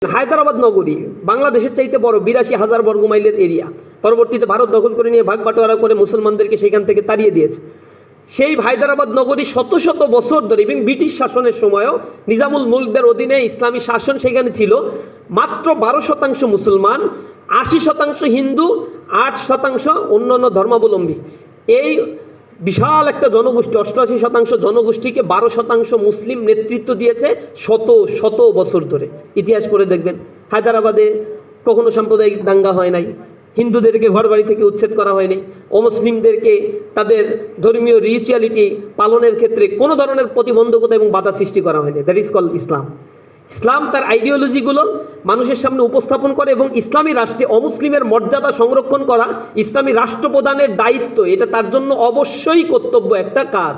হায়দ্রাবাদ নগরী বাংলাদেশের চাইতে বড় ৮২,০০০ বর্গমাইলের এরিয়া। পরবর্তীতে ভারত দখল করে নিয়ে ভাগ বাটোয়ারা করে মুসলমানদেরকে সেখান থেকে তাড়িয়ে দিয়েছে। সেই হায়দ্রাবাদ নগরী শত শত বছর ধরে এবং ব্রিটিশ শাসনের সময়ও নিজামুল মুলকদের অধীনে ইসলামী শাসন সেখানে ছিল। মাত্র ১২% মুসলমান, ৮০% হিন্দু, ৮% অন্যান্য ধর্মাবলম্বী। এই বিশাল একটা জনগোষ্ঠী, ৮৮% জনগোষ্ঠীকে ১২% মুসলিম নেতৃত্ব দিয়েছে শত শত বছর ধরে। ইতিহাস পড়ে দেখবেন হায়দ্রাবাদে কখনো সাম্প্রদায়িক দাঙ্গা হয় নাই, হিন্দুদেরকে ঘর বাড়ি থেকে উচ্ছেদ করা হয়নি, অমুসলিমদেরকে তাদের ধর্মীয় রিচুয়ালিটি পালনের ক্ষেত্রে কোনো ধরনের প্রতিবন্ধকতা এবং বাধা সৃষ্টি করা হয়নি। দ্যাট ইজ কল ইসলাম। ইসলাম তার আইডিওলজিগুলো মানুষের সামনে উপস্থাপন করে এবং ইসলামী রাষ্ট্রে অমুসলিমের মর্যাদা সংরক্ষণ করা ইসলামী রাষ্ট্রপ্রধানের দায়িত্ব। এটা তার জন্য অবশ্যই কর্তব্য একটা কাজ।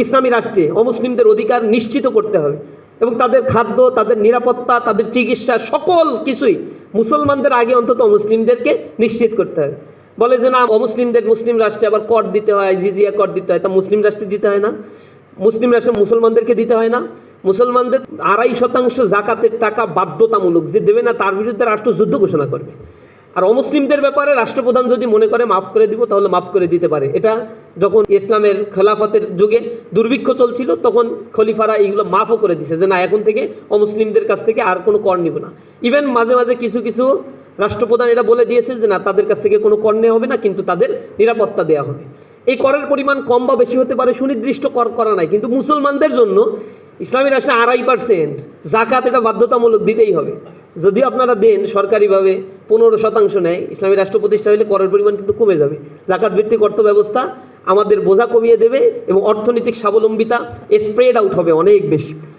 ইসলামী রাষ্ট্রে অমুসলিমদের অধিকার নিশ্চিত করতে হবে এবং তাদের খাদ্য, তাদের নিরাপত্তা, তাদের চিকিৎসা সকল কিছুই মুসলমানদের আগে অন্তত মুসলিমদেরকে নিশ্চিত করতে হবে। বলে যে না, অমুসলিমদের মুসলিম রাষ্ট্রে আবার কর দিতে হয়, জিজিয়া কর দিতে হয়। তা মুসলিম রাষ্ট্রে দিতে হয় না? মুসলিম রাষ্ট্রে মুসলমানদেরকে দিতে হয় না? মুসলমানদের ২.৫% জাকাতের টাকা বাধ্যতামূলক, যে দেবে না তার বিরুদ্ধে রাষ্ট্র যুদ্ধ ঘোষণা করবে। আর অমুসলিমদের ব্যাপারে রাষ্ট্রপ্রধান যদি মনে করে মাফ করে দিব তাহলে মাফ করে দিতে পারে। এটা যখন ইসলামের খেলাফতের যুগে দুর্ভিক্ষ চলছিল তখন খলিফারা এইগুলো মাফও করে দিছে যে না, এখন থেকে অমুসলিমদের কাছ থেকে আর কোনো কর নিব না। ইভেন মাঝে মাঝে কিছু কিছু রাষ্ট্রপ্রধান এটা বলে দিয়েছে যে না, তাদের কাছ থেকে কোনো কর নেওয়া হবে না, কিন্তু তাদের নিরাপত্তা দেওয়া হবে। এই করের পরিমাণ কম বা বেশি হতে পারে, সুনির্দিষ্ট কর করা নাই, কিন্তু মুসলমানদের জন্য ইসলামী রাষ্ট্রে ২.৫% জাকাত এটা বাধ্যতামূলক দিতেই হবে। যদি আপনারা দেন সরকারিভাবে ১৫% নেয়, ইসলামী রাষ্ট্র প্রতিষ্ঠা হলে করের পরিমাণ কিন্তু কমে যাবে। জাকাত ভিত্তিক অর্থ ব্যবস্থা আমাদের বোঝা কমিয়ে দেবে এবং অর্থনৈতিক স্বাবলম্বিতা স্প্রেড আউট হবে অনেক বেশি।